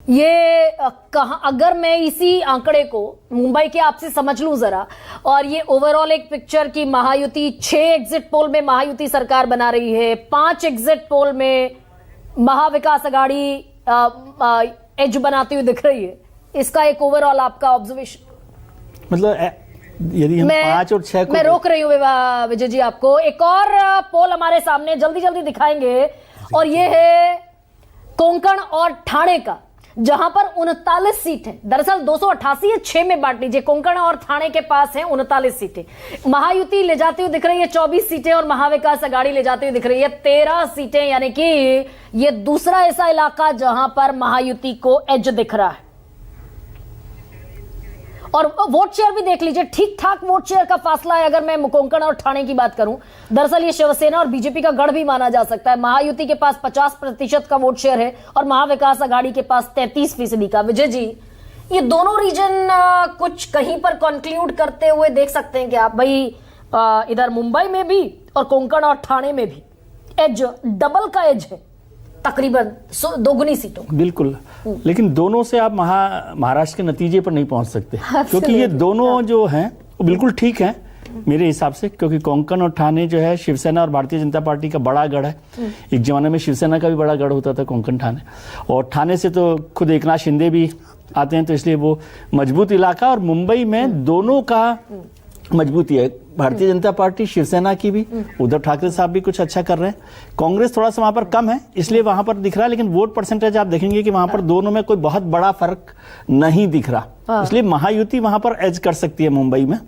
ये कहाँ, अगर मैं इसी आंकड़े को मुंबई के आपसे समझ लूं जरा, और ये ओवरऑल एक पिक्चर की महायुति 6 एग्जिट पोल में महायुति सरकार बना रही है, 5 एग्जिट पोल में महाविकास आघाड़ी एज बनाती हुई दिख रही है, इसका एक ओवरऑल आपका ऑब्जर्वेशन? मतलब यदि हम 5 और 6 को मैं रोक रही हूं विजय जी आपको, एक और पोल हमारे सामने जल्दी जल्दी दिखाएंगे, और ये है कोंकण और ठाणे का, जहां पर 39 सीट है। दरअसल 288 है, 6 में बांट लीजिए। कोंकण और ठाणे के पास है 39 सीटें। महायुति ले जाती हुई दिख रही है 24 सीटें, और महाविकास आघाड़ी ले जाती हुई दिख रही है 13 सीटें। यानी कि ये दूसरा ऐसा इलाका जहां पर महायुति को एज दिख रहा है। और वोट शेयर भी देख लीजिए, ठीक ठाक वोट शेयर का फासला है अगर मैं कोंकण और ठाणे की बात करूं। दरअसल ये शिवसेना और बीजेपी का गढ़ भी माना जा सकता है। महायुति के पास 50% का वोट शेयर है और महाविकास आघाड़ी के पास 33% का। विजय जी, ये दोनों रीजन कुछ कहीं पर कंक्लूड करते हुए देख सकते हैं कि आप भाई इधर मुंबई में भी और कोंकण और ठाणे में भी एज, डबल का एज है तकरीबन, दोगुनी सीटों। बिल्कुल, लेकिन दोनों से आप महाराष्ट्र के नतीजे पर नहीं पहुंच सकते, क्योंकि ये दोनों जो हैं वो बिल्कुल ठीक हैं मेरे हिसाब से, क्योंकि कोंकण और ठाणे जो है शिवसेना और भारतीय जनता पार्टी का बड़ा गढ़ है। एक जमाने में शिवसेना का भी बड़ा गढ़ होता था कोंकण ठाणे, और ठाणे से तो खुद एकनाथ शिंदे भी आते हैं, तो इसलिए वो मजबूत इलाका। और मुंबई में दोनों का मजबूती है, भारतीय जनता पार्टी शिवसेना की भी, उद्धव ठाकरे साहब भी कुछ अच्छा कर रहे हैं, कांग्रेस थोड़ा सा वहां पर कम है इसलिए वहां पर दिख रहा है, लेकिन वोट परसेंटेज आप देखेंगे कि वहां पर दोनों में कोई बहुत बड़ा फर्क नहीं दिख रहा। इसलिए महायुति वहां पर एज कर सकती है मुंबई में,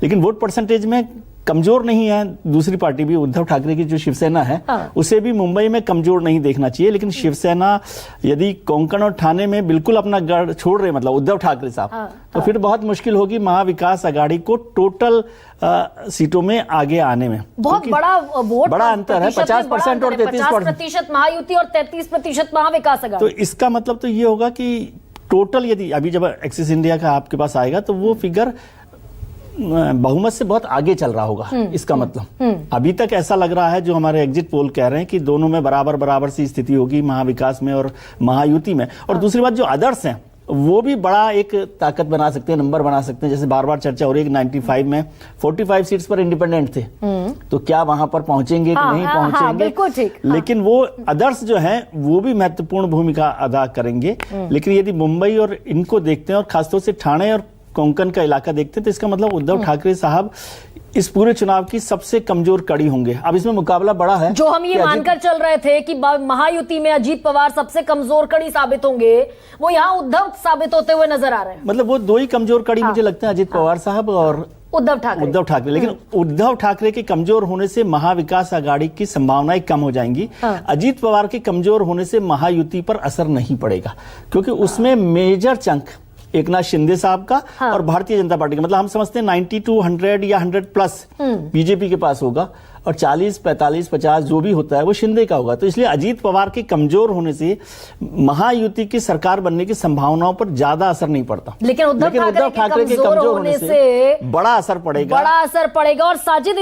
लेकिन वोट परसेंटेज में कमजोर नहीं है दूसरी पार्टी भी। उद्धव ठाकरे की जो शिवसेना है उसे भी मुंबई में कमजोर नहीं देखना चाहिए, लेकिन शिवसेना यदि कोंकण और ठाणे में बिल्कुल अपना गढ़ छोड़ रहे, मतलब उद्धव ठाकरे साहब, तो फिर बहुत मुश्किल होगी महाविकास आघाड़ी को टोटल सीटों में आगे आने में। बहुत बड़ा वोट, बड़ा अंतर है, 50% और 33% महायुति और 33% महाविकास आघाड़ी। तो इसका मतलब तो ये होगा कि टोटल यदि अभी जब एक्सिस इंडिया का आपके पास आएगा तो वो फिगर बहुमत से बहुत आगे चल रहा होगा। इसका मतलब अभी तक ऐसा लग रहा है, जो हमारे एग्जिट पोल कह रहे हैं कि दोनों में बराबर बराबर सी स्थिति होगी, महाविकास में और महायुति में। और दूसरी बात, जो अदर्स हैं वो भी बड़ा एक ताकत बना सकते हैं, नंबर बना सकते हैं। जैसे बार बार चर्चा हो रही है 95 में 45 सीट्स पर इंडिपेंडेंट थे, तो क्या वहां पर पहुंचेंगे कि नहीं पहुंचेंगे, लेकिन वो अदर्स जो हैं वो भी महत्वपूर्ण भूमिका अदा करेंगे। लेकिन यदि मुंबई और इनको देखते हैं, और खासतौर से ठाणे और कोंकण का इलाका देखते हैं, तो इसका मतलब उद्धव ठाकरे साहब इस पूरे चुनाव की सबसे कमजोर कड़ी होंगे। अब इसमें मुकाबला बड़ा है, जो हम ये मानकर चल रहे थे कि महायुति में अजीत पवार सबसे कमजोर कड़ी साबित होंगे, वो यहाँ उद्धव साबित होते हुए नजर आ रहे हैं। मतलब वो दो ही कमजोर कड़ी मुझे लगता है, अजीत पवार साहब और उद्धव ठाकरे। लेकिन उद्धव ठाकरे के कमजोर होने से महाविकास आघाड़ी की संभावनाएं कम हो जाएंगी। अजीत पवार के कमजोर होने से महायुति पर असर नहीं पड़ेगा, क्योंकि उसमें मेजर चंक एकनाथ शिंदे साहब का और भारतीय जनता पार्टी का, मतलब हम समझते हैं 90 to 100 या 100+ बीजेपी के पास होगा, और 40, 45, 50 जो भी होता है वो शिंदे का होगा। तो इसलिए अजीत पवार के कमजोर होने से महायुति की सरकार बनने की संभावनाओं पर ज्यादा असर नहीं पड़ता, लेकिन उद्धव ठाकरे के कमजोर होने से बड़ा असर पड़ेगा। और साजिद